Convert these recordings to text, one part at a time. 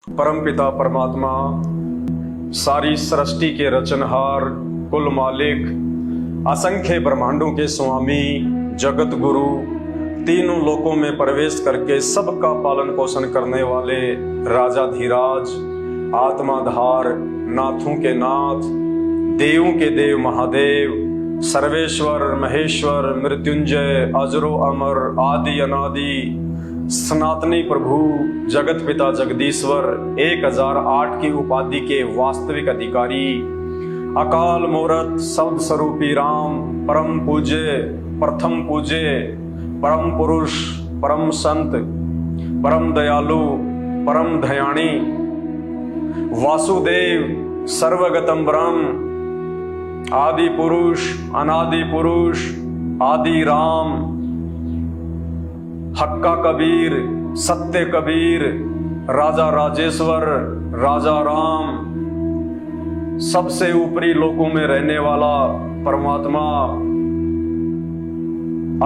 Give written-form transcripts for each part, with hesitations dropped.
परमपिता परमात्मा, सारी सृष्टि के रचनहार, कुल मालिक, असंख्य ब्रह्मांडों के स्वामी, जगत गुरु, तीनों लोकों में प्रवेश करके सबका पालन पोषण करने वाले राजाधिराज, आत्माधार, नाथों के नाथ, देवों के देव महादेव, सर्वेश्वर महेश्वर, मृत्युंजय, अजरो अमर, आदि अनादि, सनातनी प्रभु, जगत पिता जगदीश्वर, 1008 की उपाधि के वास्तविक अधिकारी, अकाल मूरत शब्द स्वरूपी राम, परम पूज्य, प्रथम पूज्य, परम पुरुष, परम संत, परम दयालु, परम दयाणी, वासुदेव, सर्वगतम ब्रह्म, आदि पुरुष, अनादि पुरुष, आदि राम, हक्का कबीर, सत्य कबीर, राजा राजेश्वर, राजा राम, सबसे ऊपरी लोकों में रहने वाला परमात्मा,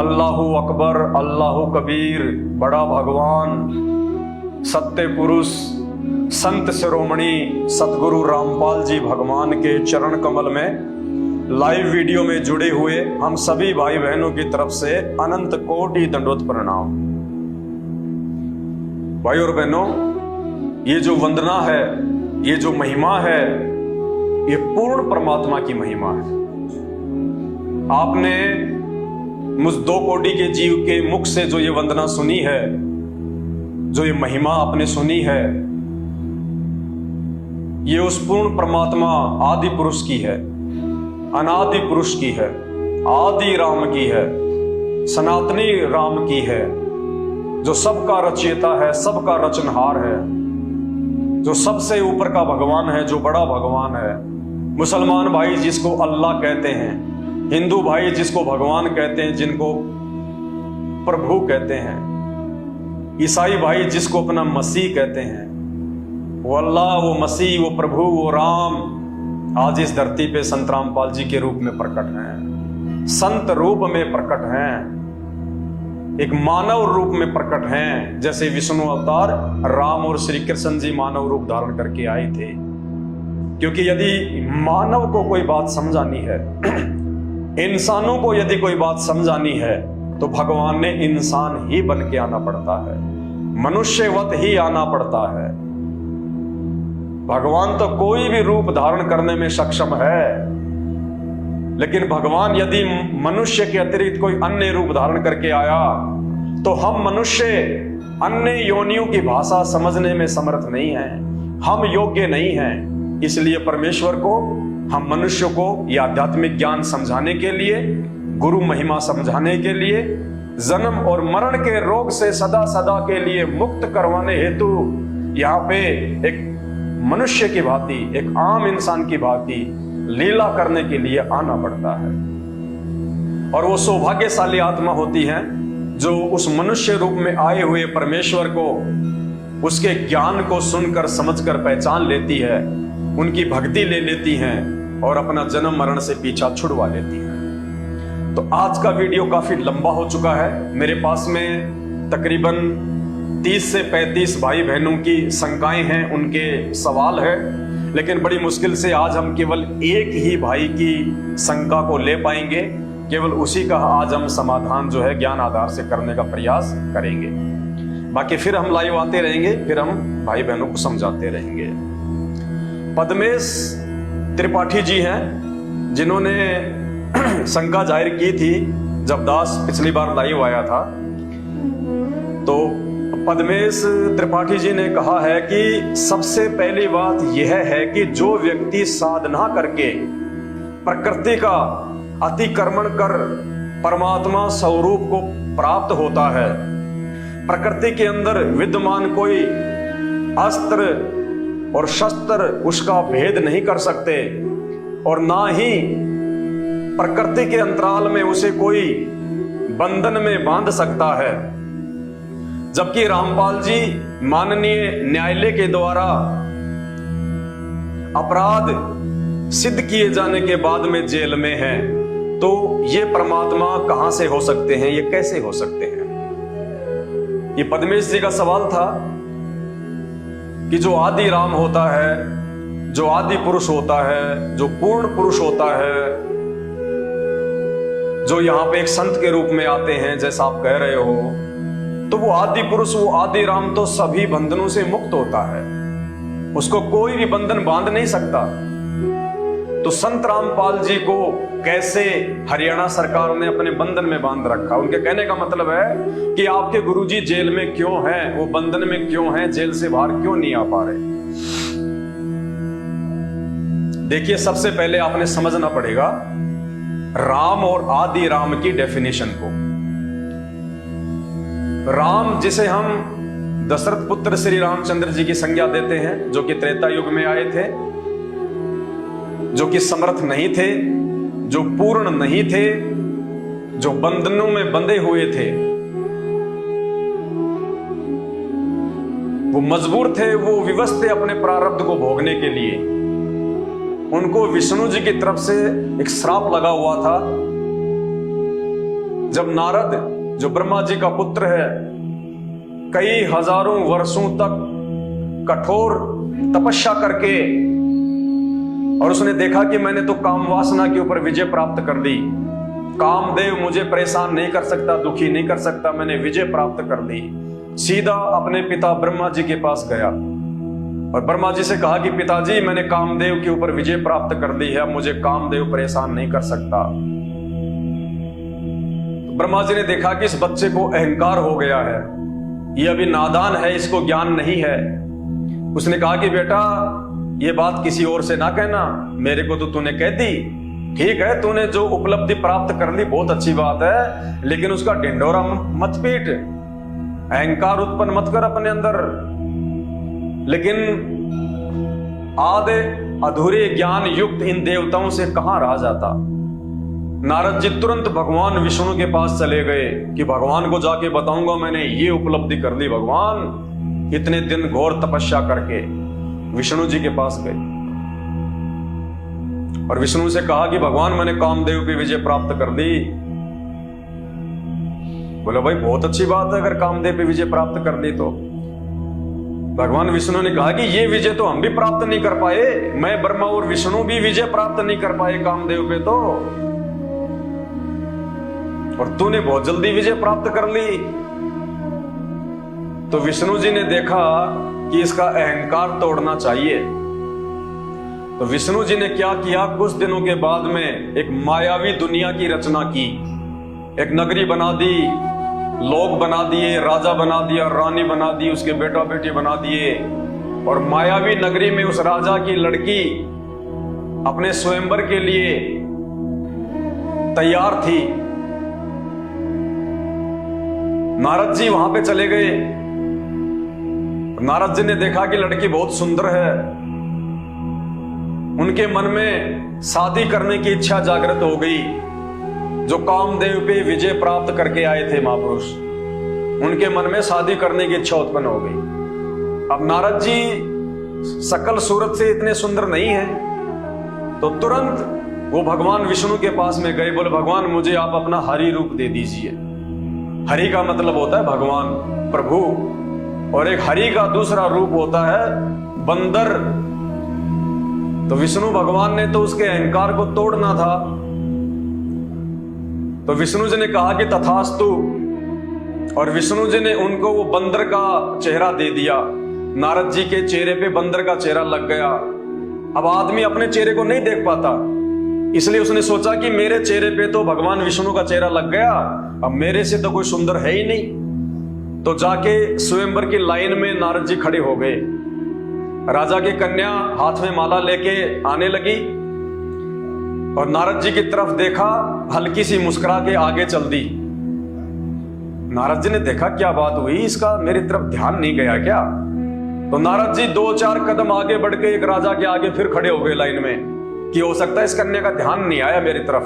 अल्लाहु अकबर, अल्लाहु कबीर, बड़ा भगवान, सत्य पुरुष, संत शिरोमणि सतगुरु रामपाल जी भगवान के चरण कमल में लाइव वीडियो में जुड़े हुए हम सभी भाई बहनों की तरफ से अनंत कोटि दंडवत प्रणाम। भाई और बहनों, ये जो वंदना है, ये जो महिमा है, ये पूर्ण परमात्मा की महिमा है। आपने मुझ 2 कोटि के जीव के मुख से जो ये वंदना सुनी है, जो ये महिमा आपने सुनी है, ये उस पूर्ण परमात्मा आदि पुरुष की है, अनादि पुरुष की है, आदि राम की है, सनातनी राम की है, जो सबका रचयिता है, सबका रचनहार है, जो सबसे ऊपर का भगवान है, जो बड़ा भगवान है। मुसलमान भाई जिसको अल्लाह कहते हैं, हिंदू भाई जिसको भगवान कहते हैं, जिनको प्रभु कहते हैं, ईसाई भाई जिसको अपना मसीह कहते हैं, वो अल्लाह, वो मसीह, वो प्रभु, वो राम आज इस धरती पे संत रामपाल जी के रूप में प्रकट हैं, संत रूप में प्रकट हैं, एक मानव रूप में प्रकट हैं। जैसे विष्णु अवतार राम और श्री कृष्ण जी मानव रूप धारण करके आए थे। क्योंकि यदि मानव को कोई बात समझानी है, इंसानों को यदि कोई बात समझानी है, तो भगवान ने इंसान ही बन के आना पड़ता है, मनुष्यवत ही आना पड़ता है। भगवान तो कोई भी रूप धारण करने में सक्षम है, लेकिन भगवान यदि मनुष्य के अतिरिक्त कोई अन्य रूप धारण करके आया, तो हम मनुष्य अन्य योनियों की भाषा समझने में समर्थ नहीं हैं, हम योग्य नहीं हैं। इसलिए परमेश्वर को, हम मनुष्य को यह आध्यात्मिक ज्ञान समझाने के लिए, गुरु महिमा समझाने के लिए, जन्म और मरण के रोग से सदा सदा के लिए मुक्त करवाने हेतु यहाँ पे एक मनुष्य की भांति, एक आम इंसान की भांति लीला करने के लिए आना पड़ता है। और वो सौभाग्यशाली आत्मा होती है जो उस मनुष्य रूप में आए हुए परमेश्वर को, उसके ज्ञान को सुनकर, समझकर पहचान लेती है, उनकी भक्ति ले लेती हैं और अपना जन्म मरण से पीछा छुड़वा लेती हैं। तो आज का वीडियो काफी लंबा हो चुका है। मेरे पास में तकरीबन 30 से 35 भाई बहनों की शंकाएं हैं, उनके सवाल है, लेकिन बड़ी मुश्किल से आज हम केवल एक ही भाई की शंका को ले पाएंगे। केवल उसी का आज हम समाधान जो है ज्ञान आधार से करने का प्रयास करेंगे। बाकी फिर हम लाइव आते रहेंगे, फिर हम भाई बहनों को समझाते रहेंगे। पद्मेश त्रिपाठी जी हैं जिन्होंने शंका जाहिर की थी जब दास पिछली बार लाइव आया था। तो पद्मेश त्रिपाठी जी ने कहा है कि सबसे पहली बात यह है कि जो व्यक्ति साधना करके प्रकृति का अतिक्रमण कर परमात्मा स्वरूप को प्राप्त होता है, प्रकृति के अंदर विद्यमान कोई अस्त्र और शस्त्र उसका भेद नहीं कर सकते, और ना ही प्रकृति के अंतराल में उसे कोई बंधन में बांध सकता है। जबकि रामपाल जी माननीय न्यायालय के द्वारा अपराध सिद्ध किए जाने के बाद में जेल में हैं, तो ये परमात्मा कहां से हो सकते हैं, ये कैसे हो सकते हैं? ये पद्मेश जी का सवाल था। कि जो आदि राम होता है, जो आदि पुरुष होता है, जो पूर्ण पुरुष होता है, जो यहां पे एक संत के रूप में आते हैं जैसा आप कह रहे हो, तो वो आदि पुरुष, वो आदि राम तो सभी बंधनों से मुक्त होता है, उसको कोई भी बंधन बांध नहीं सकता। तो संत रामपाल जी को कैसे हरियाणा सरकार ने अपने बंधन में बांध रखा? उनके कहने का मतलब है कि आपके गुरुजी जेल में क्यों हैं, वो बंधन में क्यों हैं, जेल से बाहर क्यों नहीं आ पा रहे? देखिए, सबसे पहले आपने समझना पड़ेगा राम और आदि राम की डेफिनेशन को। राम जिसे हम दशरथ पुत्र श्री रामचंद्र जी की संज्ञा देते हैं, जो कि त्रेता युग में आए थे, जो कि समर्थ नहीं थे, जो पूर्ण नहीं थे, जो बंधनों में बंधे हुए थे, वो मजबूर थे, वो विवश थे अपने प्रारब्ध को भोगने के लिए। उनको विष्णु जी की तरफ से एक श्राप लगा हुआ था। जब नारद, जो ब्रह्मा जी का पुत्र है, कई हजारों वर्षों तक कठोर तपस्या करके, और उसने देखा कि मैंने तो काम वासना के ऊपर विजय प्राप्त कर दी, कामदेव मुझे परेशान नहीं कर सकता, दुखी नहीं कर सकता, मैंने विजय प्राप्त कर दी। सीधा अपने पिता ब्रह्मा जी के पास गया और ब्रह्मा जी से कहा कि पिताजी, मैंने कामदेव के ऊपर विजय प्राप्त कर दी है, मुझे कामदेव परेशान नहीं कर सकता। तो ब्रह्मा जी ने देखा कि इस बच्चे को अहंकार हो गया है, ये अभी नादान है, इसको ज्ञान नहीं है। उसने कहा कि बेटा, ये बात किसी और से ना कहना, मेरे को तो तूने कह दी। ठीक है, तूने जो उपलब्धि प्राप्त कर ली बहुत अच्छी बात है, लेकिन उसका ढिंढोरा मत पीट, अहंकार उत्पन्न मत कर अपने अंदर। लेकिन आधे अधूरे ज्ञान युक्त इन देवताओं से कहां रहा जाता। नारद जी तुरंत भगवान विष्णु के पास चले गए कि भगवान को जाके बताऊंगा मैंने ये उपलब्धि कर ली भगवान। इतने दिन घोर तपस्या करके विष्णु जी के पास गए और विष्णु से कहा कि भगवान, मैंने कामदेव की विजय प्राप्त कर दी। बोले भाई, बहुत अच्छी बात है, अगर कामदेव पे विजय प्राप्त कर दी तो। भगवान विष्णु ने कहा कि ये विजय तो हम भी प्राप्त नहीं कर पाए, मैं ब्रह्मा और विष्णु भी विजय प्राप्त नहीं कर पाए कामदेव पे तो, और तूने बहुत जल्दी विजय प्राप्त कर ली। तो विष्णु जी ने देखा कि इसका अहंकार तोड़ना चाहिए। तो विष्णु जी ने क्या किया, कुछ दिनों के बाद में एक मायावी दुनिया की रचना की, एक नगरी बना दी, लोग बना दिए, राजा बना दिया, रानी बना दी, उसके बेटा बेटी बना दिए। और मायावी नगरी में उस राजा की लड़की अपने स्वयंवर के लिए तैयार थी। नारद जी वहां पे चले गए। नारद जी ने देखा कि लड़की बहुत सुंदर है। उनके मन में शादी करने की इच्छा जागृत हो गई। जो कामदेव पे विजय प्राप्त करके आए थे महापुरुष, उनके मन में शादी करने की इच्छा उत्पन्न हो गई। अब नारद जी सकल सूरत से इतने सुंदर नहीं है, तो तुरंत वो भगवान विष्णु के पास में गए। बोले, भगवान, मुझे आप अपना हरि रूप दे दीजिए। हरि का मतलब होता है भगवान, प्रभु, और एक हरि का दूसरा रूप होता है बंदर। तो विष्णु भगवान ने तो उसके अहंकार को तोड़ना था। तो विष्णु जी ने कहा कि तथास्तु, और विष्णु जी ने उनको वो बंदर का चेहरा दे दिया। नारद जी के चेहरे पे बंदर का चेहरा लग गया। अब आदमी अपने चेहरे को नहीं देख पाता, इसलिए उसने सोचा कि मेरे चेहरे पे तो भगवान विष्णु का चेहरा लग गया, अब मेरे से तो कोई सुंदर है ही नहीं। तो जाके स्वयंवर की लाइन में नारद जी खड़े हो गए। राजा की कन्या हाथ में माला लेके आने लगी और नारद जी की तरफ देखा, हल्की सी मुस्कुरा के आगे चल दी। नारद जी ने देखा क्या बात हुई, इसका मेरी तरफ ध्यान नहीं गया क्या? तो नारद जी 2-4 कदम आगे बढ़ के एक राजा के आगे फिर खड़े हो गए लाइन में कि हो सकता है इस कन्या का ध्यान नहीं आया मेरी तरफ।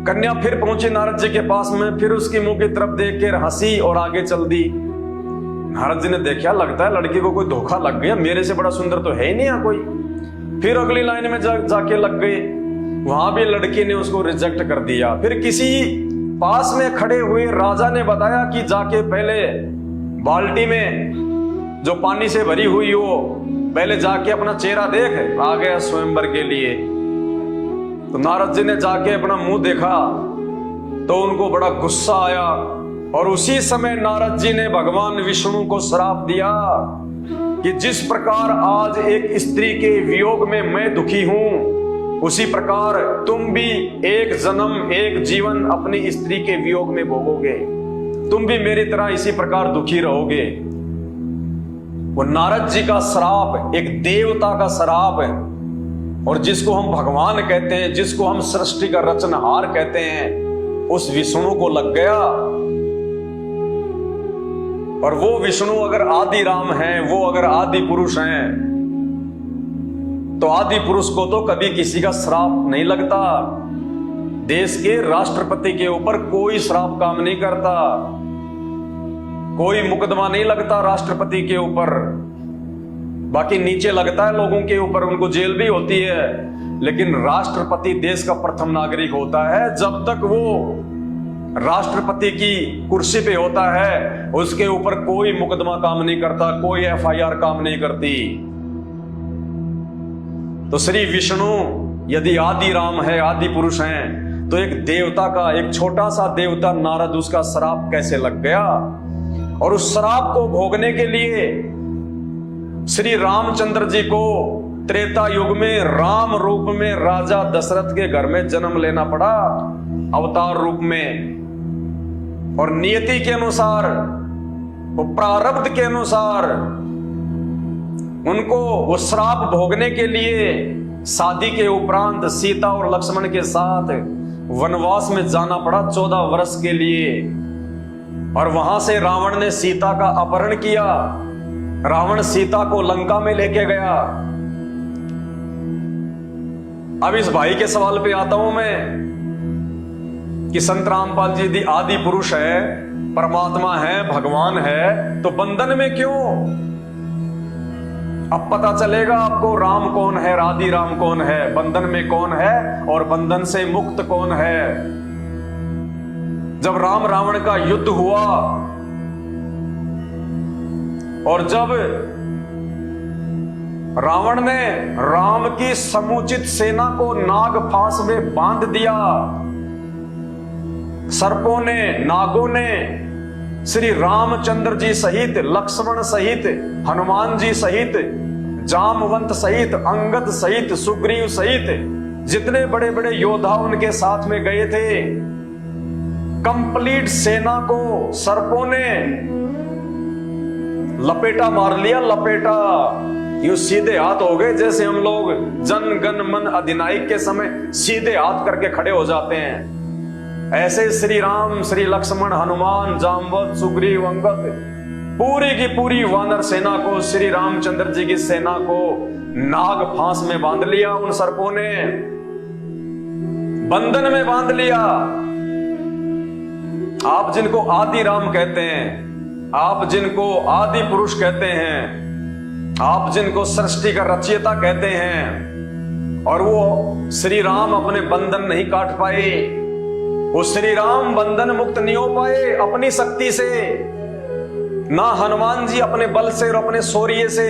कन्या फिर पहुंची नारद जी के पास में, फिर उसकी मुंह की तरफ देख के हंसी और आगे चल दी। नारद जी ने देखा, लगता है लड़की को कोई धोखा लग गया, मेरे से बड़ा सुंदर तो है ही नहीं कोई। फिर अगली लाइन में जाके लग गए, वहां भी लड़की ने उसको रिजेक्ट कर दिया। फिर किसी पास में खड़े हुए राजा ने बताया कि जाके पहले बाल्टी में जो पानी से भरी हुई हो, पहले जाके अपना चेहरा देख, आ गया स्वयंवर के लिए। तो नारद जी ने जाके अपना मुंह देखा तो उनको बड़ा गुस्सा आया, और उसी समय नारद जी ने भगवान विष्णु को श्राप दिया कि जिस प्रकार आज एक स्त्री के वियोग में मैं दुखी हूं, उसी प्रकार तुम भी एक जन्म एक जीवन अपनी स्त्री के वियोग में भोगोगे, तुम भी मेरी तरह इसी प्रकार दुखी रहोगे। वो नारद जी का श्राप एक देवता का श्राप है, और जिसको हम भगवान कहते हैं, जिसको हम सृष्टि का रचनहार कहते हैं, उस विष्णु को लग गया। और वो विष्णु अगर आदि राम है, वो अगर आदि पुरुष हैं, तो आदि पुरुष को तो कभी किसी का श्राप नहीं लगता। देश के राष्ट्रपति के ऊपर कोई श्राप काम नहीं करता, कोई मुकदमा नहीं लगता राष्ट्रपति के ऊपर। बाकी नीचे लगता है लोगों के ऊपर, उनको जेल भी होती है, लेकिन राष्ट्रपति देश का प्रथम नागरिक होता है। जब तक वो राष्ट्रपति की कुर्सी पे होता है, उसके ऊपर कोई मुकदमा काम नहीं करता, कोई एफआईआर काम नहीं करती। तो श्री विष्णु यदि आदि राम है, आदि पुरुष हैं, तो एक देवता का, एक छोटा सा देवता नारद, उसका श्राप कैसे लग गया? और उस श्राप को भोगने के लिए श्री रामचंद्र जी को त्रेता युग में राम रूप में राजा दशरथ के घर में जन्म लेना पड़ा, अवतार रूप में। और नियति के अनुसार, वो प्रारब्ध के अनुसार उनको वो श्राप भोगने के लिए शादी के उपरांत सीता और लक्ष्मण के साथ वनवास में जाना पड़ा 14 वर्ष के लिए। और वहां से रावण ने सीता का अपहरण किया, रावण सीता को लंका में लेके गया। अब इस भाई के सवाल पे आता हूं मैं कि संत रामपाल जी यदि आदि पुरुष है, परमात्मा है, भगवान है, तो बंधन में क्यों? अब पता चलेगा आपको राम कौन है, आदि राम कौन है, बंधन में कौन है और बंधन से मुक्त कौन है। जब राम रावण का युद्ध हुआ और जब रावण ने राम की समुचित सेना को नाग फांस में बांध दिया, सर्पों ने, नागों ने श्री रामचंद्र जी सहित, लक्ष्मण सहित, हनुमान जी सहित, जामवंत सहित, अंगद सहित, सुग्रीव सहित जितने बड़े बड़े योद्धा उनके साथ में गए थे, कंप्लीट सेना को सर्पों ने लपेटा मार लिया, लपेटा। यूं सीधे हाथ हो गए जैसे हम लोग जन गण मन अधिनायक के समय सीधे हाथ करके खड़े हो जाते हैं। ऐसे श्री राम, श्री लक्ष्मण, हनुमान, जामवंत, सुग्रीव, अंगद, पूरी की पूरी वानर सेना को, श्री रामचंद्र जी की सेना को नाग फांस में बांध लिया। उन सर्पों ने बंधन में बांध लिया। आप जिनको आदि राम कहते हैं, आप जिनको आदि पुरुष कहते हैं, आप जिनको सृष्टि का रचयिता कहते हैं, और वो श्री राम अपने बंधन नहीं काट पाए, वो श्री राम बंधन मुक्त नहीं हो पाए अपनी शक्ति से, ना हनुमान जी अपने बल से और अपने शौर्य से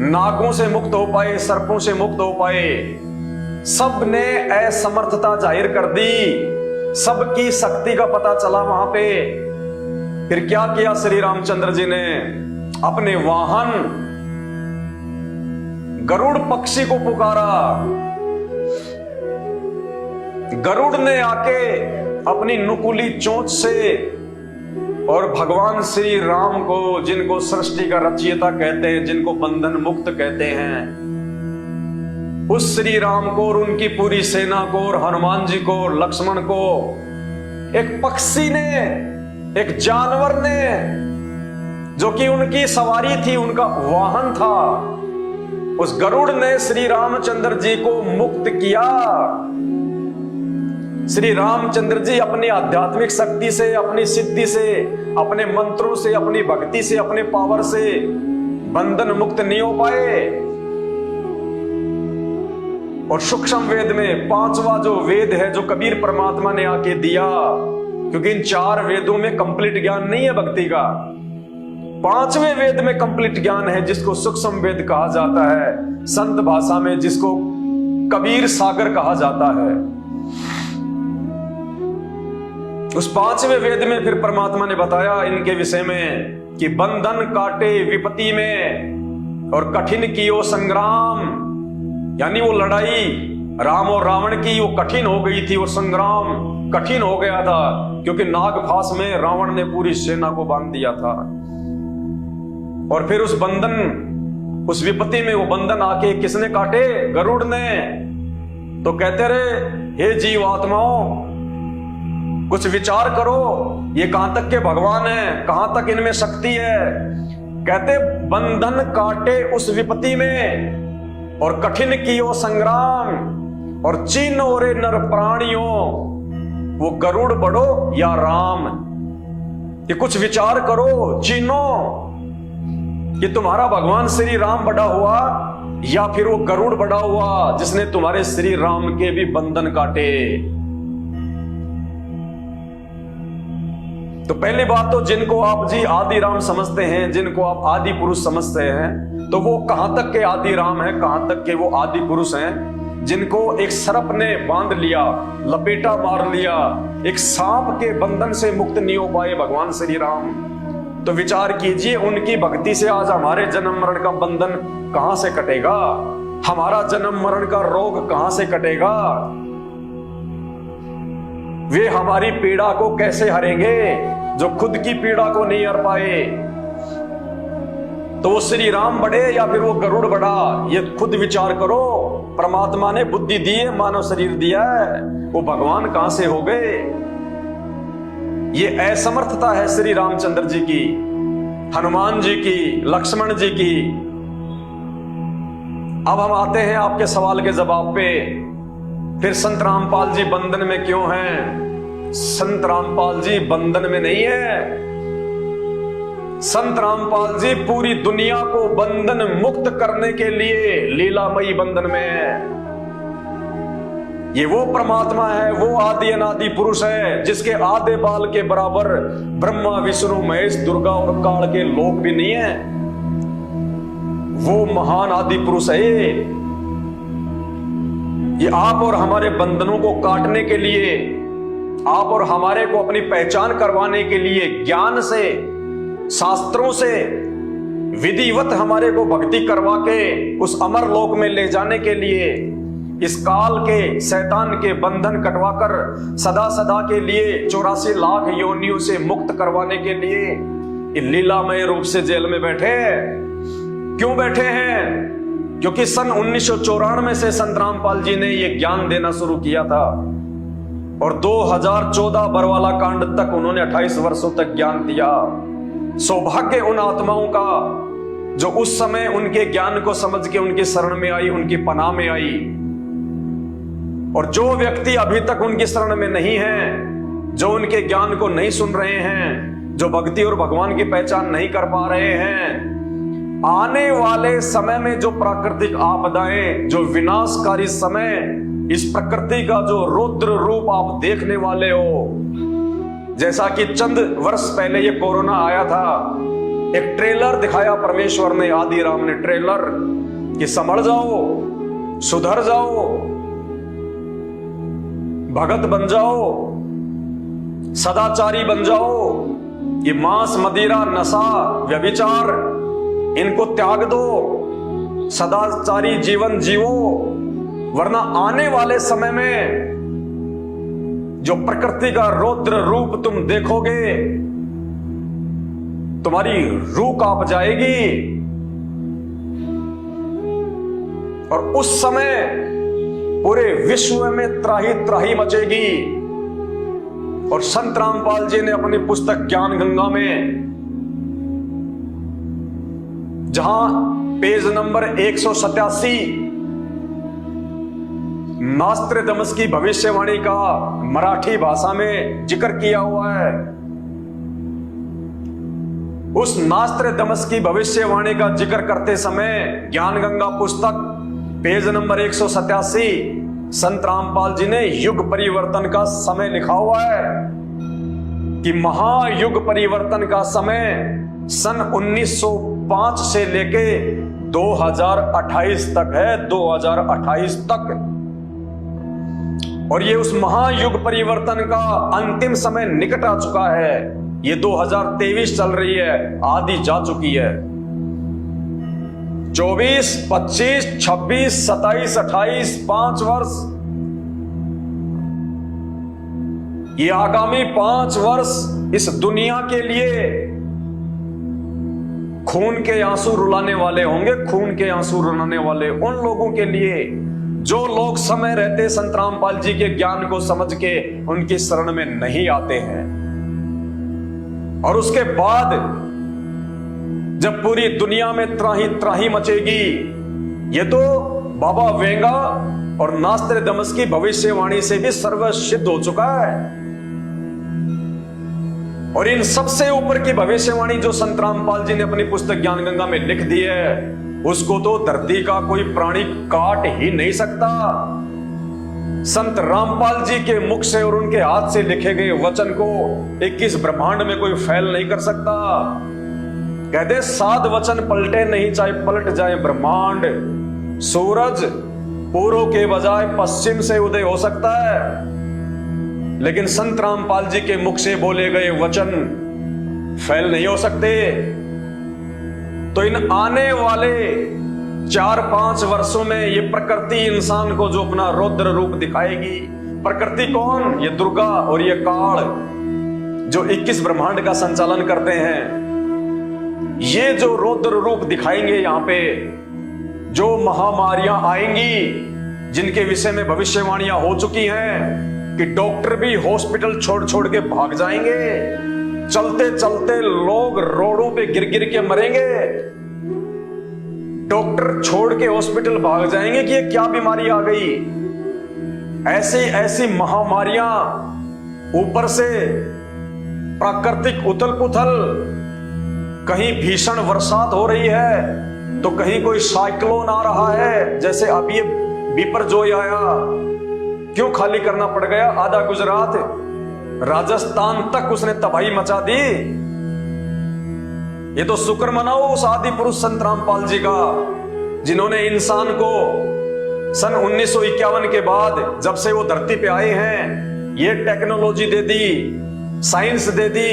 नागों से मुक्त हो पाए, सर्पों से मुक्त हो पाए। सब ने असमर्थता जाहिर कर दी, सबकी शक्ति का पता चला वहां पे। फिर क्या किया श्री रामचंद्र जी ने? अपने वाहन गरुड़ पक्षी को पुकारा। गरुड़ ने आके अपनी नुकीली चोंच से, और भगवान श्री राम को, जिनको सृष्टि का रचयिता कहते हैं, जिनको बंधन मुक्त कहते हैं, उस श्री राम को और उनकी पूरी सेना को और हनुमान जी को और लक्ष्मण को एक पक्षी ने, एक जानवर ने, जो कि उनकी सवारी थी, उनका वाहन था, उस गरुड़ ने श्री रामचंद्र जी को मुक्त किया। श्री रामचंद्र जी अपनी आध्यात्मिक शक्ति से, अपनी सिद्धि से, अपने मंत्रों से, अपनी भक्ति से, अपने पावर से बंधन मुक्त नहीं हो पाए। और सूक्ष्म वेद में 5वां जो वेद है, जो कबीर परमात्मा ने आके दिया, क्योंकि इन 4 वेदों में कंप्लीट ज्ञान नहीं है भक्ति का, पांचवें वेद में कंप्लीट ज्ञान है, जिसको सूक्ष्म वेद कहा जाता है, संत भाषा में जिसको कबीर सागर कहा जाता है। उस पांचवें वेद में फिर परमात्मा ने बताया इनके विषय में कि बंधन काटे विपत्ति में और कठिन कियो संग्राम, यानी वो लड़ाई राम और रावण की वो कठिन हो गई थी, वो संग्राम कठिन हो गया था, क्योंकि नागफास में रावण ने पूरी सेना को बांध दिया था। और फिर उस बंधन, उस विपत्ति में वो बंधन आके किसने काटे? गरुड़ ने। तो कहते रहे, हे जीव आत्माओं, कुछ विचार करो, ये कहां तक के भगवान है, कहां तक इनमें शक्ति है। कहते बंधन काटे उस विपत्ति में और कठिन कियो संग्राम, और चीनो रे नर प्राणियों, वो गरुड़ बड़ो या राम। ये कुछ विचार करो, चीनो, कि तुम्हारा भगवान श्री राम बड़ा हुआ या फिर वो गरुड़ बड़ा हुआ जिसने तुम्हारे श्री राम के भी बंधन काटे। तो पहली बात तो जिनको आप जी आदि राम समझते हैं, जिनको आप आदि पुरुष समझते हैं, तो वो कहां तक के आदि राम है, कहां तक के वो आदि पुरुष हैं, जिनको एक सर्प ने बांध लिया, लपेटा मार लिया, एक सांप के बंधन से मुक्त नहीं हो पाए भगवान श्री राम। तो विचार कीजिए, उनकी भक्ति से आज हमारे जन्म मरण का बंधन कहां से कटेगा, हमारा जन्म मरण का रोग कहां से कटेगा, वे हमारी पीड़ा को कैसे हरेंगे जो खुद की पीड़ा को नहीं हर पाए। तो वो श्री राम बड़े या फिर वो गरुड़ बड़ा, ये खुद विचार करो। परमात्मा ने बुद्धि दी है, मानव शरीर दिया है, वो भगवान कहां से हो गए? ये असमर्थता है श्री रामचंद्र जी की, हनुमान जी की, लक्ष्मण जी की। अब हम आते हैं आपके सवाल के जवाब पे। फिर संत रामपाल जी बंधन में क्यों हैं? संत रामपाल जी बंधन में नहीं है। संत रामपाल जी पूरी दुनिया को बंधन मुक्त करने के लिए लीलामयी बंधन में है। ये वो परमात्मा है, वो आदि अनादि पुरुष है, जिसके आधे बाल के बराबर ब्रह्मा विष्णु महेश दुर्गा और काल के लोग भी नहीं है। वो महान आदि पुरुष है। ये आप और हमारे बंधनों को काटने के लिए, आप और हमारे को अपनी पहचान करवाने के लिए, ज्ञान से, शास्त्रों से विधिवत हमारे को भक्ति करवा के उस अमर लोक में ले जाने के लिए, इस काल के शैतान के बंधन कटवाकर सदा सदा के लिए 84 लाख योनियों से मुक्त करवाने के लिए लीलामय रूप से जेल में बैठे हैं। क्यों बैठे हैं? क्योंकि सन 1994 से संत रामपाल जी ने यह ज्ञान देना शुरू किया था और 2014 बरवाला कांड तक उन्होंने 28 वर्षों तक ज्ञान दिया। सौभाग्य उन आत्माओं का जो उस समय उनके ज्ञान को समझ के उनकी शरण में आई, उनकी पनाह में आई। और जो व्यक्ति अभी तक उनकी शरण में नहीं है, जो उनके ज्ञान को नहीं सुन रहे हैं, जो भक्ति और भगवान की पहचान नहीं कर पा रहे हैं, आने वाले समय में जो प्राकृतिक आपदाएं, जो विनाशकारी समय, इस प्रकृति का जो रौद्र रूप आप देखने वाले हो, जैसा कि चंद वर्ष पहले ये कोरोना आया था, एक ट्रेलर दिखाया परमेश्वर ने, आदि राम ने ट्रेलर, कि संभल जाओ, सुधर जाओ, भगत बन जाओ, सदाचारी बन जाओ, ये मांस मदिरा नशा व्यभिचार इनको त्याग दो, सदाचारी जीवन जीवो, वरना आने वाले समय में जो प्रकृति का रौद्र रूप तुम देखोगे, तुम्हारी रूह कांप जाएगी। और उस समय पूरे विश्व में त्राही त्राही मचेगी। और संत रामपाल जी ने अपनी पुस्तक ज्ञान गंगा में, जहां पेज नंबर 187 नास्त्रदमस की भविष्यवाणी का मराठी भाषा में जिक्र किया हुआ है, उस नास्त्रदमस की भविष्यवाणी का जिक्र करते समय ज्ञान गंगा पुस्तक पेज नंबर 187 संत रामपाल जी ने युग परिवर्तन का समय लिखा हुआ है कि महायुग परिवर्तन का समय सन 1905 से लेके 2028 तक है, 2028 तक। और ये उस महायुग परिवर्तन का अंतिम समय निकट आ चुका है। ये 2023 चल रही है, आधी जा चुकी है। 24, 25, 26, 27, 28, 5 वर्ष, ये आगामी 5 वर्ष इस दुनिया के लिए खून के आंसू रुलाने वाले होंगे। खून के आंसू रुलाने वाले उन लोगों के लिए जो लोग समय रहते संत रामपाल जी के ज्ञान को समझ के उनकी शरण में नहीं आते हैं। और उसके बाद जब पूरी दुनिया में त्राही त्राही मचेगी, ये तो बाबा वेंगा और नास्ट्रेडमस की भविष्यवाणी से भी सर्वसिद्ध हो चुका है। और इन सबसे ऊपर की भविष्यवाणी जो संत रामपाल जी ने अपनी पुस्तक ज्ञान गंगा में लिख दी है, उसको तो धरती का कोई प्राणी काट ही नहीं सकता। संत रामपाल जी के मुख से और उनके हाथ से लिखे गए वचन को 21 ब्रह्मांड में कोई फैल नहीं कर सकता। कहते 7 वचन पलटे नहीं, चाहे पलट जाए ब्रह्मांड। सूरज पूर्व के बजाय पश्चिम से उदय हो सकता है, लेकिन संत रामपाल जी के मुख से बोले गए वचन फैल नहीं हो सकते। तो इन आने वाले 4-5 वर्षों में ये प्रकृति इंसान को जो अपना रौद्र रूप दिखाएगी, प्रकृति कौन? ये दुर्गा और ये काल जो 21 ब्रह्मांड का संचालन करते हैं, ये जो रौद्र रूप दिखाएंगे यहां पे, जो महामारियां आएंगी जिनके विषय में भविष्यवाणियां हो चुकी हैं कि डॉक्टर भी हॉस्पिटल छोड़ छोड़ के भाग जाएंगे, चलते चलते लोग रोडों पे गिर गिर के मरेंगे। डॉक्टर छोड़ के हॉस्पिटल भाग जाएंगे कि ये क्या बीमारी आ गई। ऐसी ऐसी महामारियां, ऊपर से प्राकृतिक उथल पुथल, कहीं भीषण बरसात हो रही है तो कहीं कोई साइक्लोन आ रहा है। जैसे अब ये बिपरजॉय आया, क्यों खाली करना पड़ गया आधा गुजरात, राजस्थान तक उसने तबाही मचा दी। ये तो शुक्र मनाओ उस आदि पुरुष संत रामपाल जी का, जिन्होंने इंसान को सन 1951 के बाद जब से वो धरती पे आए हैं, ये टेक्नोलॉजी दे दी, साइंस दे दी,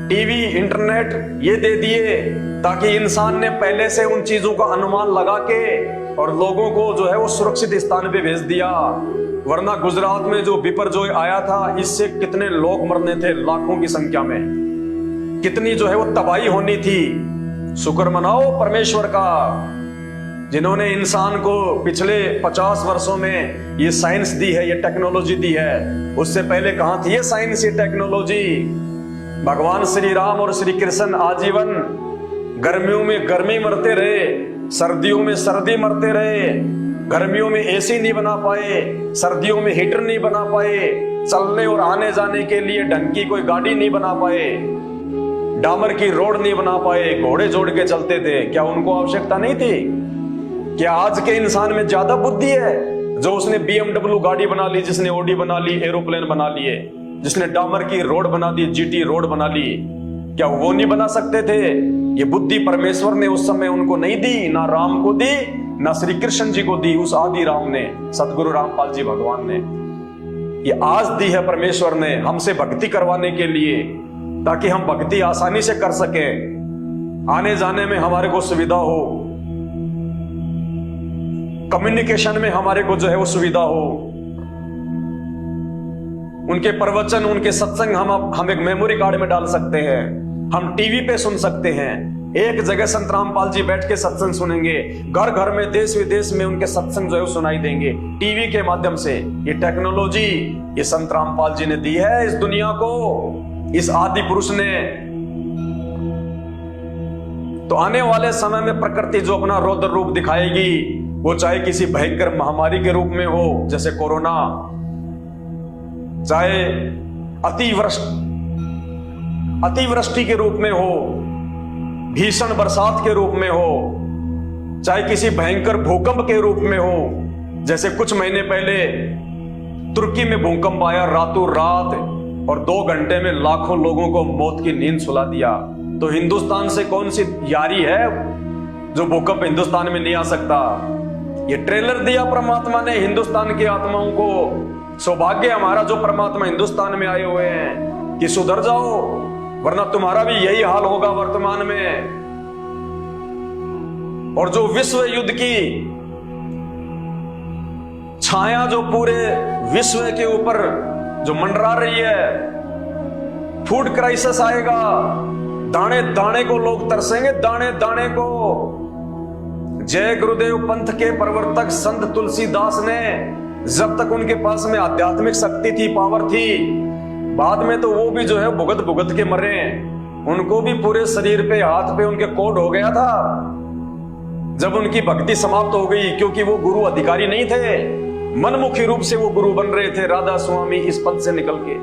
टीवी इंटरनेट ये दे दिए, ताकि इंसान ने पहले से उन चीजों का अनुमान लगा के और लोगों को जो है वो सुरक्षित स्थान पे भेज दिया। वरना गुजरात में जो बिपरजॉय आया था, इससे कितने लोग मरने थे, लाखों की संख्या में, कितनी जो है वो तबाही होनी थी। शुक्र मनाओ परमेश्वर का, जिन्होंने इंसान को पिछले 50 वर्षों में ये साइंस दी है, ये टेक्नोलॉजी दी है। उससे पहले कहां थी ये साइंस, ये टेक्नोलॉजी? भगवान श्री राम और श्री कृष्ण आजीवन गर्मियों में गर्मी मरते रहे, सर्दियों में सर्दी मरते रहे। गर्मियों में एसी नहीं बना पाए, सर्दियों में हीटर नहीं बना पाए, चलने और आने जाने के लिए ढंग की कोई गाड़ी नहीं बना पाए, डामर की रोड नहीं बना पाए, घोड़े जोड़ के चलते थे। क्या उनको आवश्यकता नहीं थी? क्या आज के इंसान में ज्यादा बुद्धि है जो उसने BMW गाड़ी बना ली, जिसने ओडी बना ली, एरोप्लेन बना लिए, जिसने डामर की रोड बना दी, GT रोड बना ली? क्या वो नहीं बना सकते थे? ये बुद्धि परमेश्वर ने उस समय उनको नहीं दी, ना राम को दी, ना श्री कृष्ण जी को दी, उस आदि राम ने, सतगुरु रामपाल जी भगवान ने। ये आज दी है परमेश्वर ने हमसे भक्ति करवाने के लिए, ताकि हम भक्ति आसानी से कर सके, आने जाने में हमारे को सुविधा हो, कम्युनिकेशन में हमारे को जो है वो सुविधा हो। उनके प्रवचन, उनके सत्संग हम एक मेमोरी कार्ड में डाल सकते हैं, हम टीवी पे सुन सकते हैं। एक जगह संत रामपाल जी बैठ के सत्संग सुनेंगे, घर घर में देश विदेश में उनके सत्संग जो है सुनाई देंगे टीवी के माध्यम से। ये टेक्नोलॉजी ये संत रामपाल जी ने दी है इस दुनिया को, इस आदि पुरुष ने। तो आने वाले समय में प्रकृति जो अपना रौद्र रूप दिखाएगी, वो चाहे किसी भयंकर महामारी के रूप में हो जैसे कोरोना, चाहे अतिवृष्टि के रूप में हो, भीषण बरसात के रूप में हो, चाहे किसी भयंकर भूकंप के रूप में हो। जैसे कुछ महीने पहले तुर्की में भूकंप आया रातों रात, और 2 घंटे में लाखों लोगों को मौत की नींद सुला दिया। तो हिंदुस्तान से कौन सी यारी है जो भूकंप हिंदुस्तान में नहीं आ सकता। ये ट्रेलर दिया परमात्मा ने हिंदुस्तान की आत्माओं को। सौभाग्य हमारा जो परमात्मा हिंदुस्तान में आए हुए हैं कि सुधर जाओ, वरना तुम्हारा भी यही हाल होगा वर्तमान में। और जो विश्व युद्ध की छाया जो पूरे विश्व के ऊपर जो मंडरा रही है, फूड क्राइसिस आएगा, दाने दाने को लोग तरसेंगे, दाने दाने को। जय गुरुदेव पंथ के प्रवर्तक संत तुलसीदास ने, जब तक उनके पास में आध्यात्मिक शक्ति थी, पावर थी, बाद में तो वो भी जो है भुगत भुगत के मरे। उनको भी पूरे शरीर पे, हाथ पे उनके कोड हो गया था जब उनकी भक्ति समाप्त हो गई, क्योंकि वो गुरु अधिकारी नहीं थे, मनमुखी रूप से वो गुरु बन रहे थे राधा स्वामी इस पद से निकल के।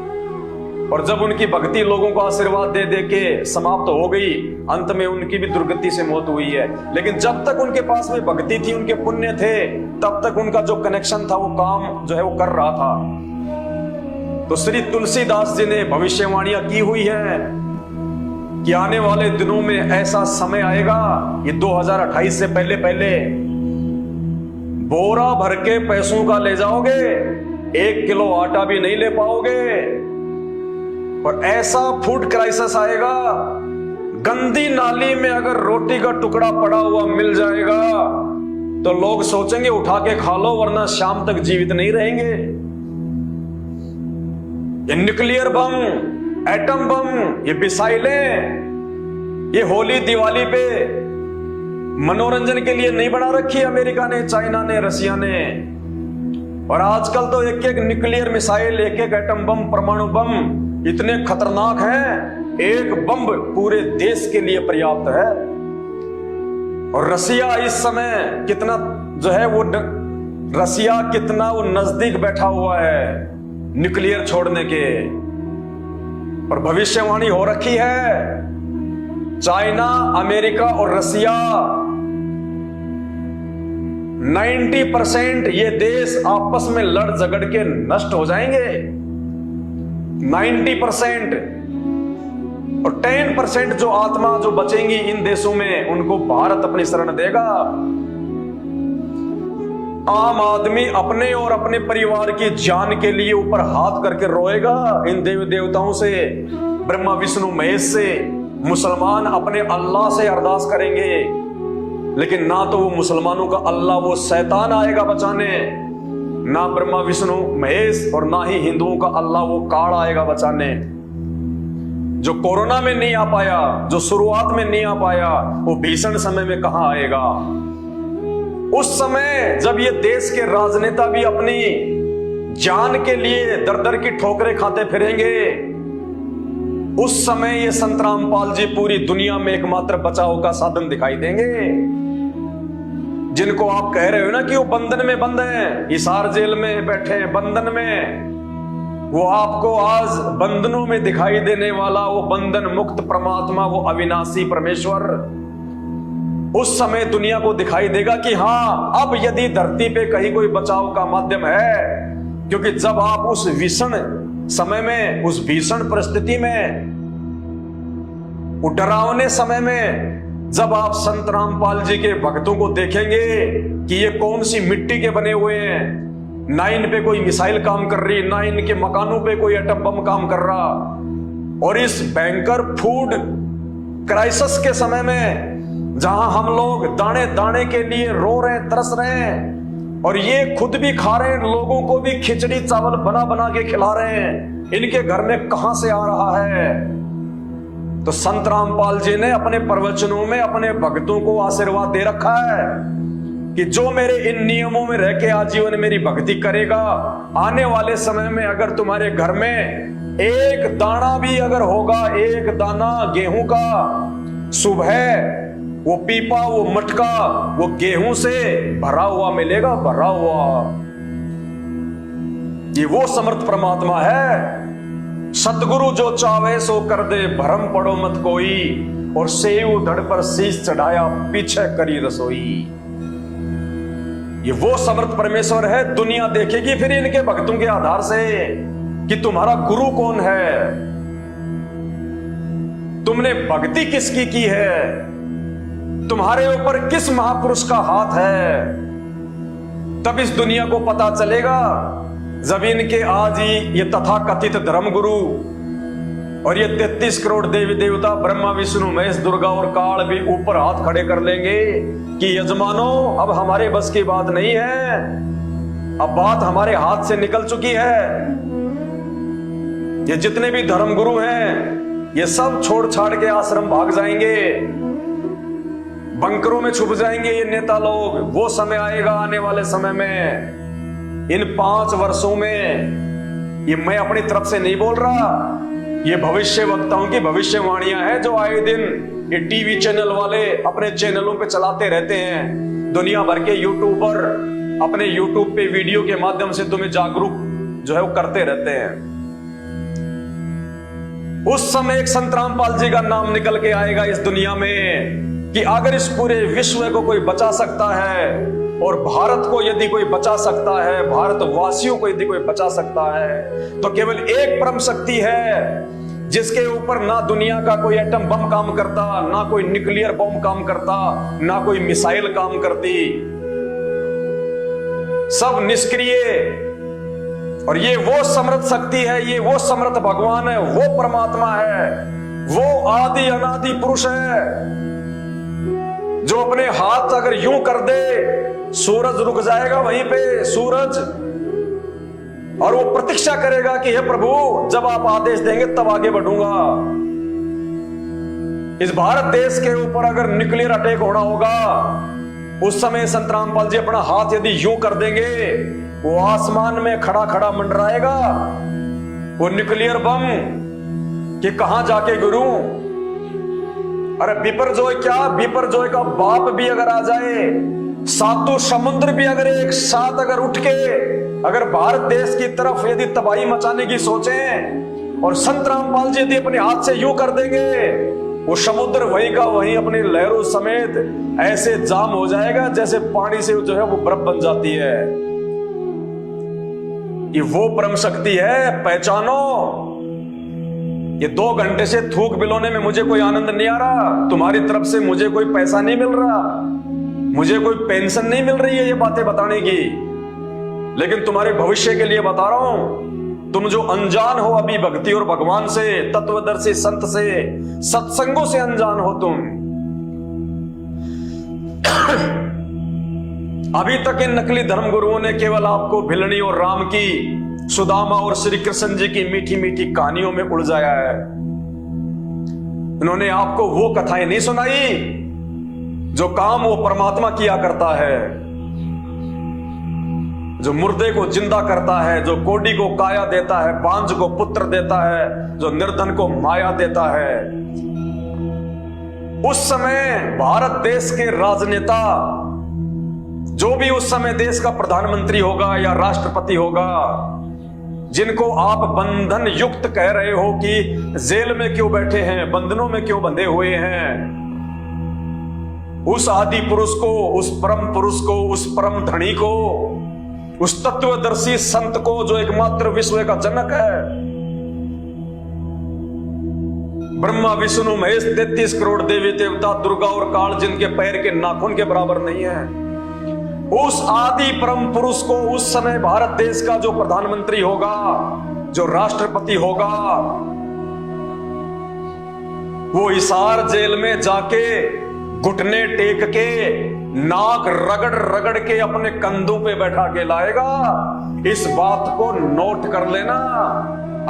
और जब उनकी भक्ति लोगों को आशीर्वाद दे दे के समाप्त हो गई, अंत में उनकी भी दुर्गति से मौत हुई है। लेकिन जब तक उनके पास में भक्ति थी, उनके पुण्य थे, तब तक उनका जो कनेक्शन था, वो काम जो है वो कर रहा था। तो श्री तुलसीदास जी ने भविष्यवाणियां की हुई है कि आने वाले दिनों में ऐसा समय आएगा, ये 2028 से पहले पहले बोरा भर के पैसों का ले जाओगे, 1 किलो आटा भी नहीं ले पाओगे। और ऐसा फूड क्राइसिस आएगा, गंदी नाली में अगर रोटी का टुकड़ा पड़ा हुआ मिल जाएगा तो लोग सोचेंगे उठा के खा लो, वरना शाम तक जीवित नहीं रहेंगे। ये न्यूक्लियर बम, एटम बम, ये मिसाइलें, ये होली दिवाली पे मनोरंजन के लिए नहीं बना रखी अमेरिका ने, चाइना ने, रसिया ने। और आजकल तो एक एक न्यूक्लियर मिसाइल, एक एक एटम बम, परमाणु बम इतने खतरनाक हैं, एक बम पूरे देश के लिए पर्याप्त है। और रसिया इस समय कितना जो है वो, रसिया कितना वो नजदीक बैठा हुआ है न्यूक्लियर छोड़ने के। और भविष्यवाणी हो रखी है, चाइना, अमेरिका और रसिया 90% ये देश आपस में लड़ झगड़ के नष्ट हो जाएंगे, 90%। और 10% जो आत्मा जो बचेंगी इन देशों में, उनको भारत अपनी शरण देगा। आम आदमी अपने और अपने परिवार की जान के लिए ऊपर हाथ करके रोएगा इन देवी देवताओं से, ब्रह्मा विष्णु महेश से। मुसलमान अपने अल्लाह से अरदास करेंगे, लेकिन ना तो वो मुसलमानों का अल्लाह वो शैतान आएगा बचाने, ना ब्रह्मा विष्णु महेश, और ना ही हिंदुओं का अल्लाह वो काल आएगा बचाने। जो कोरोना में नहीं आ पाया, जो शुरुआत में नहीं आ पाया, वो भीषण समय में कहां आएगा। उस समय जब ये देश के राजनेता भी अपनी जान के लिए दर दर की ठोकरें खाते फिरेंगे, उस समय ये संत रामपाल जी पूरी दुनिया में एकमात्र बचाव का साधन दिखाई देंगे। जिनको आप कह रहे हो ना कि वो बंधन में बंद हैं, हिसार जेल में बैठे बंधन में, वो आपको आज बंधनों में दिखाई देने वाला वो बंधन मुक्त परमात्मा, वो अविनाशी परमेश्वर उस समय दुनिया को दिखाई देगा कि हाँ, अब यदि धरती पे कहीं कोई बचाव का माध्यम है। क्योंकि जब आप उस भीषण समय में, उस भीषण परिस्थिति में, वो डरावने समय में, जब आप संत रामपाल जी के भक्तों को देखेंगे कि ये कौन सी मिट्टी के बने हुए हैं, ना इन पे कोई मिसाइल काम कर रही, ना इनके मकानों पे कोई एटम बम काम कर रहा, और इस भयंकर फूड क्राइसिस के समय में जहां हम लोग दाने दाने के लिए रो रहे हैं, तरस रहे हैं, और ये खुद भी खा रहे हैं, लोगों को भी खिचड़ी चावल बना बना के खिला रहे हैं, इनके घर में कहां से आ रहा है। तो संत रामपाल जी ने अपने प्रवचनों में अपने भक्तों को आशीर्वाद दे रखा है कि जो मेरे इन नियमों में रह के आजीवन मेरी भक्ति करेगा, आने वाले समय में अगर तुम्हारे घर में एक दाना भी अगर होगा, एक दाना गेहूं का, सुबह वो पीपा, वो मटका, वो गेहूं से भरा हुआ मिलेगा, भरा हुआ। ये वो समर्थ परमात्मा है। सतगुरु जो चावे सो कर दे, भरम पड़ो मत कोई, और सेव धड़ पर शीश चढ़ाया, पीछे करी रसोई। ये वो समर्थ परमेश्वर है। दुनिया देखेगी फिर इनके भक्तों के आधार से कि तुम्हारा गुरु कौन है। तुमने भक्ति किसकी की है, तुम्हारे ऊपर किस महापुरुष का हाथ है। तब इस दुनिया को पता चलेगा जब इनके आज ही ये तथाकथित धर्मगुरु और ये 33 करोड़ देवी देवता ब्रह्मा विष्णु महेश दुर्गा और काल भी ऊपर हाथ खड़े कर लेंगे कि यजमानो अब हमारे बस की बात नहीं है, अब बात हमारे हाथ से निकल चुकी है। ये जितने भी धर्मगुरु हैं ये सब छोड़ छाड़ के आश्रम भाग जाएंगे, बंकरों में छुप जाएंगे ये नेता लोग। वो समय आएगा आने वाले समय में, इन 5 वर्षों में, ये मैं अपनी तरफ से नहीं बोल रहा, ये भविष्य वक्ताओं की भविष्यवाणियां हैं जो आए दिन ये टीवी चैनल वाले अपने चैनलों पे चलाते रहते हैं। दुनिया भर के यूट्यूबर अपने यूट्यूब पे वीडियो के माध्यम से तुम्हें जागरूक जो है वो करते रहते हैं। उस समय एक संत रामपाल जी का नाम निकल के आएगा इस दुनिया में कि अगर इस पूरे विश्व को कोई बचा सकता है और भारत को यदि कोई बचा सकता है, भारतवासियों को यदि कोई बचा सकता है, तो केवल एक परम शक्ति है जिसके ऊपर ना दुनिया का कोई एटम बम काम करता, ना कोई न्यूक्लियर बम काम करता, ना कोई मिसाइल काम करती, सब निष्क्रिय। और ये वो समर्थ शक्ति है, ये वो समर्थ भगवान है, वो परमात्मा है, वो आदि अनादि पुरुष है जो अपने हाथ अगर यूं कर दे सूरज रुक जाएगा वहीं पे सूरज, और वो प्रतीक्षा करेगा कि हे प्रभु जब आप आदेश देंगे तब आगे बढ़ूंगा। इस भारत देश के ऊपर अगर न्यूक्लियर अटैक होना होगा उस समय संत रामपाल जी अपना हाथ यदि यूं कर देंगे वो आसमान में खड़ा खड़ा मंडराएगा वो न्यूक्लियर बम कि कहां जाके गुरु। अरे बिपरजॉय क्या, बिपरजॉय का बाप भी अगर आ जाए, सातों समुद्र भी अगर एक साथ अगर उठ के अगर भारत देश की तरफ यदि तबाही मचाने की सोचें और संत रामपाल जी यदि अपने हाथ से यूं कर देंगे वो समुद्र वहीं का वहीं अपनी लहरों समेत ऐसे जाम हो जाएगा जैसे पानी से जो है वो बर्फ बन जाती है। ये वो परम शक्ति है, पहचानो। ये 2 घंटे से थूक बिलोने में मुझे कोई आनंद नहीं आ रहा, तुम्हारी तरफ से मुझे कोई पैसा नहीं मिल रहा, मुझे कोई पेंशन नहीं मिल रही है ये बातें बताने की, लेकिन तुम्हारे भविष्य के लिए बता रहा हूं। तुम जो अनजान हो अभी भक्ति और भगवान से, तत्वदर्शी संत से, सत्संगों से अनजान हो तुम। अभी तक इन नकली धर्म गुरुओं ने केवल आपको भिलनी और राम की, सुदामा और श्री कृष्ण जी की मीठी मीठी कहानियों में उलझाया है। इन्होंने आपको वो कथाएं नहीं सुनाई जो काम वो परमात्मा किया करता है, जो मुर्दे को जिंदा करता है, जो कोडी को काया देता है, बांझ को पुत्र देता है, जो निर्धन को माया देता है। उस समय भारत देश के राजनेता, जो भी उस समय देश का प्रधानमंत्री होगा या राष्ट्रपति होगा, जिनको आप बंधन युक्त कह रहे हो कि जेल में क्यों बैठे हैं, बंधनों में क्यों बंधे हुए हैं, उस आदि पुरुष को, उस परम पुरुष को, उस परम धनी को, उस तत्वदर्शी संत को जो एकमात्र विश्व का जनक है, ब्रह्मा विष्णु महेश 33 करोड़ देवी देवता, दुर्गा और काल जिनके पैर के नाखून के बराबर नहीं है, उस आदि परम पुरुष को उस समय भारत देश का जो प्रधानमंत्री होगा, जो राष्ट्रपति होगा, वो हिसार जेल में जाके घुटने टेक के नाक रगड़ रगड़ के अपने कंधों पे बैठा के लाएगा। इस बात को नोट कर लेना,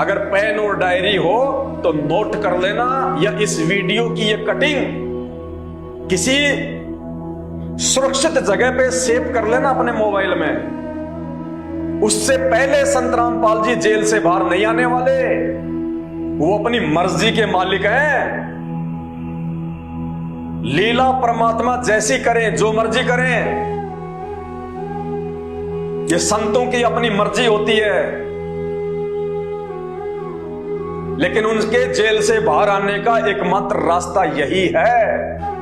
अगर पेन और डायरी हो तो नोट कर लेना, या इस वीडियो की ये कटिंग किसी सुरक्षित जगह पे सेव कर लेना अपने मोबाइल में। उससे पहले संत रामपाल जी जेल से बाहर नहीं आने वाले, वो अपनी मर्जी के मालिक हैं। लीला परमात्मा जैसी करें, जो मर्जी करें, ये संतों की अपनी मर्जी होती है, लेकिन उनके जेल से बाहर आने का एकमात्र रास्ता यही है